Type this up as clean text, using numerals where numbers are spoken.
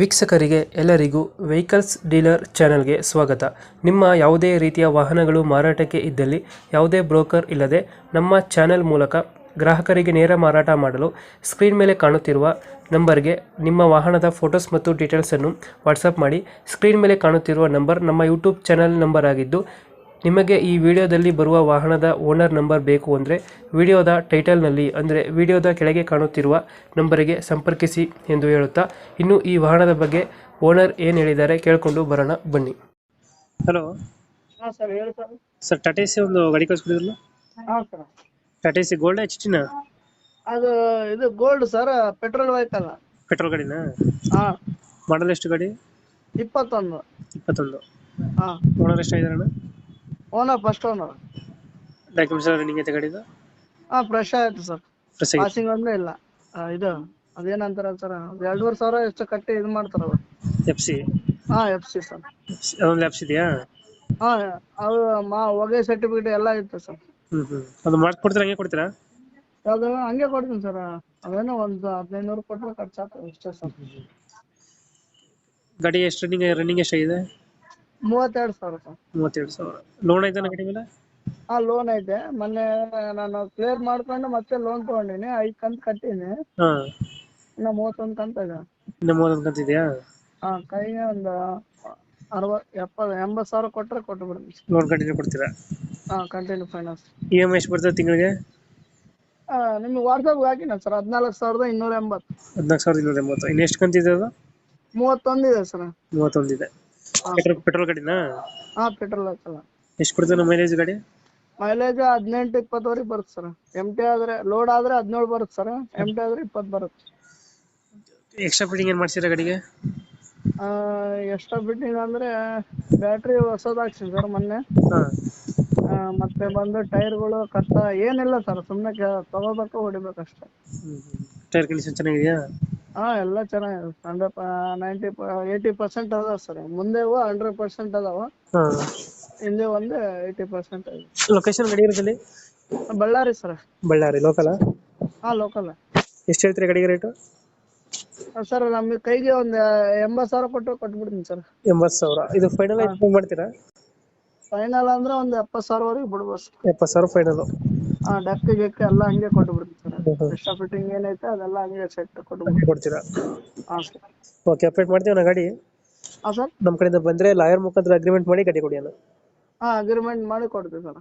ವೀಕ್ಷಕರಿಗೆ ಎಲ್ಲರಿಗೂ vehicles dealer ಚಾನೆಲ್ಗೆ ಸ್ವಾಗತ. ನಿಮ್ಮ ಯಾವುದೇ ರೀತಿಯ ವಾಹನಗಳು ಮಾರಾಟಕ್ಕೆ ಇದ್ದಲ್ಲಿ ಯಾವುದೇ ಬ್ರೋಕರ್ ಇಲ್ಲದೆ ನಮ್ಮ ಚಾನೆಲ್ ಮೂಲಕ ಗ್ರಾಹಕರಿಗೆ ನೇರ ಮಾರಾಟ ಮಾಡಲು ಸ್ಕ್ರೀನ್ ಮೇಲೆ ಕಾಣುತ್ತಿರುವ ನಂಬರ್ಗೆ ನಿಮ್ಮ ವಾಹನದ ಫೋಟೋಸ್ ಮತ್ತು ಡೀಟೇಲ್ಸನ್ನು ವಾಟ್ಸಪ್ ಮಾಡಿ. ಸ್ಕ್ರೀನ್ ಮೇಲೆ ಕಾಣುತ್ತಿರುವ ನಂಬರ್ ನಮ್ಮ ಯೂಟ್ಯೂಬ್ ಚಾನೆಲ್ ನಂಬರ್ ಆಗಿದ್ದು, ನಿಮಗೆ ಈ ವಿಡಿಯೋದಲ್ಲಿ ಬರುವ ವಾಹನದ ಓನರ್ ನಂಬರ್ ಬೇಕು ಅಂದರೆ ವಿಡಿಯೋದ ಟೈಟಲ್ನಲ್ಲಿ ಅಂದರೆ ವಿಡಿಯೋದ ಕೆಳಗೆ ಕಾಣುತ್ತಿರುವ ನಂಬರಿಗೆ ಸಂಪರ್ಕಿಸಿ ಎಂದು ಹೇಳುತ್ತಾ, ಇನ್ನು ಈ ವಾಹನದ ಬಗ್ಗೆ ಓನರ್ ಏನು ಹೇಳಿದ್ದಾರೆ ಕೇಳಿಕೊಂಡು ಬರೋಣ ಬನ್ನಿ. ಹಲೋ ಹಾ ಸರ್ ಹೇಳಿ ಸರ್. ಸರ್, ಟಾಟಾ ಎಸಿ ಒಂದು ಗಾಡಿ ಕಳಿಸ್ಬಿಟ್ಟಿದ್ರಲ್ಲ, ಹಾ sir, Tata ace gold HT ಅದು ಇದು gold sir, petrol vehicle. Petrol ಗಾಡಿನಾ? ಹಾ, ಮಾಡಲ್ ಎಷ್ಟು ಗಾಡಿ? 21. 21. ಹಾ, ಓನರ್ ಎಷ್ಟಾಗಿದಾರಣ? Owner first owner. ಡಾಕ್ಯುಮೆಂಟ್ಸ್ ಎಲ್ಲ ರನ್ನಿಂಗ್ ಐತೆ ಗಾಡಿದು? ಹಾ, ಫ್ರೆಶ್ ಆಯ್ತು ಸರ್, ಫ್ರೆಶ್ ಆಗಿ ಪಾಸಿಂಗ್ ಒಂದೇ ಇಲ್ಲ. ಇದು ಅದೇನಂತಾರ ಸರ್, 2,500 ಎಷ್ಟು ಕಟ್ಟಿ ಇದು ಮಾಡ್ತಾರ ಅವ್ರು. FC? ಹಾ, FC ಸರ್. ಅದೊಂದು ಲ್ಯಾಬ್ಸ್ ಇದೆಯಾ? ಹಾ, ಅದು ಹೊಗೆ ಸರ್ಟಿಫಿಕೇಟ್ ಎಲ್ಲ ಇತ್ತು ಸರ್. ಅದು ಮಾಡ್ಕೊಡ್ತೀರಾ, ಹಂಗೆ ಕೊಡ್ತೀರಾ? ಅದು ಹಂಗೆ ಕೊಡ್ತೀನಿ ಸರ್. ಅದೇನೋ ಒಂದು 1,500 ಕೊಟ್ಟರೆ ಖರ್ಚಾಗ್ತದೆ ಅಷ್ಟೇ ಸರ್. ಗಾಡಿ ಎಷ್ಟು ರನ್ನಿಂಗ್ ಎಷ್ಟಾಗಿದೆ? 32,000 ಸರ್. 32,000. ಲೋನ್ ಐತೆ ಗಾಡಿ ಮೇಲೆ? ಹಾ, ಲೋನ್ ಐತೆ. ಮೊನ್ನೆ ನಾನು ಕ್ಲಿಯರ್ ಮಾಡ್ಕೊಂಡು ಮತ್ತೆ ಲೋನ್ ತಗೊಂಡಿನಿ, 5 ಕಂತು ಕಟ್ಟೀನಿ. ಹಾ, ಇನ್ನ 31 ಕಂತ ಇದೆ. ಇನ್ನು 30 ಕಂತಿದೆಯಾ? ಹಾ, ಕೈಗೆ ಒಂದು 80,000 ಕೊಟ್ರೆ ಕೊಟ್ಟು ಬಿಡ್ತೀನಿ. ಲೋನ್ ಕಂಟಿನ್ಯೂ ಕೊಡ್ತೀರಾ? ಹಾ, ಕಂಟಿನ್ಯೂ ಫೈನಾನ್ಸ್. EMI ಎಷ್ಟು ಬರ್ತದೆ ತಿಂಗಳಿಗೆ? ನಿಮ್ಗೆ ವಾಟ್ಸಪ್ ಹಾಕಿನ ಸರ್, 14,280. 14,280. ಇನ್ನು ಎಷ್ಟು ಕಂತಿದೆ ಅದು? 31 ಇದೆ ಸರ್. 31 ಇದೆ. ಹಾ, ಪೆಟ್ರೋಲ್ ಗಾಡಿನಾ? ಹಾ, ಪೆಟ್ರೋಲ್ ಹಾಕಲ್ಲ. ಎಷ್ಟು ಕೊಡ್ತದೆ ಮೈಲೇಜ್ ಗಾಡಿ? ಮೈಲೇಜ್ 18-20 ವರೆಗೆ ಬರುತ್ತೆ ಸರ್. MT ಆದ್ರೆ, ಲೋಡ್ ಆದ್ರೆ 17 ಬರುತ್ತೆ ಸರ್. MT ಆದ್ರೆ 20 ಬರುತ್ತೆ. ಎಕ್ಸ್ಟ್ರಾ ಫಿಟ್ಟಿಂಗ್ ಏನು ಮಾಡ್ಸಿರ ಗಾಡಿಗೆ? ಎಕ್ಸ್ಟ್ರಾ ಫಿಟ್ಟಿಂಗ್ ಅಂದ್ರೆ ಬ್ಯಾಟ್ರಿ ಹೊಸದು ಹಾಕ್ಸಿನಿ ಸರ್ ಮೊನ್ನೆ. ಹಾ, ಮತ್ತೆ ಬಂದು ಟೈರ್ಗಳು ಕಷ್ಟ ಏನಿಲ್ಲ ಸರ್, ಸುಮ್ಮನೆ ತಗೋಬೇಕು, ಹೊಡಿಬೇಕು ಅಷ್ಟೇ. ಟೈರ್ ಕಂಡೀಷನ್ ಚೆನ್ನಾಗಿದೆಯಾ? ಹಾ, ಎಲ್ಲ ಚೆನ್ನಾಗಿದೆ. 80% ಅದಾವ ಸರ್. ಮುಂದೆ 100% ಅದಾವ, ಹಾ. ಹಿಂದೆ ಒಂದು 80% ಇದೆ. ಲೊಕೇಶನ್ ಗಾಡಿ ಇರೋದಲ್ಲಿ? ಬಳ್ಳಾರಿ ಸರ್. ಬಳ್ಳಾರಿ ಲೋಕಲ್? ಹಾ, ಲೋಕಲ್. ಎಷ್ಟು ಹೇಳ್ತೀರಾ ಗಾಡಿಗೆ ರೇಟು? ಸರ್, ನಮಗೆ ಕೈಗೆ ಒಂದು 80,000 ಕೊಟ್ಟು ಕೊಟ್ಬಿಡ್ತೀನಿ ಸರ್. 80,000. ಇದು ಫೈನಲ್ ಹಾ, ಎಷ್ಟು ಮಾಡ್ತೀರಾ? ಫೈನಲ್ ಅಂದ್ರೆ ಒಂದು 70,000 ವರೆಗೆ ಬಿಡ್ಬೋದು ಸರ್. 70,000 ಫೈನಲ್? ಹಾ, ಡೆಕ್ ಗಿಕ್ ಎಲ್ಲ ಹಂಗೆ ಕೊಟ್ಟು ಬಿಡ್ತೀನಿ ಸರ್. ಎಕ್ಸ್ಟ್ರಾ ಫಿಟ್ಟಿಂಗ್ ಏನೈತೆ ಅದೆಲ್ಲ ಹಂಗೆ ಸೆಟ್ ಕೊಟ್ಬಿಡ್ತೀನಿ. ಕೊಡ್ತೀರಾ? ಹಾ ಸರ್. ಓಕೆ, ಅಪ್ಡೇಟ್ ಮಾಡ್ತೀವಿ ನಾ ಗಾಡಿ. ಹಾ ಸರ್. ನಮ್ಮ ಕಡೆಯಿಂದ ಬಂದರೆ ಲಾಯರ್ ಮುಖಾಂತರ ಅಗ್ರಿಮೆಂಟ್ ಮಾಡಿ ಗಾಡಿ ಕೊಡಿ ಅಣ್ಣ. ಹಾ, ಅಗ್ರಿಮೆಂಟ್ ಮಾಡಿ ಕೊಡ್ತೀವಿ ಸರ್.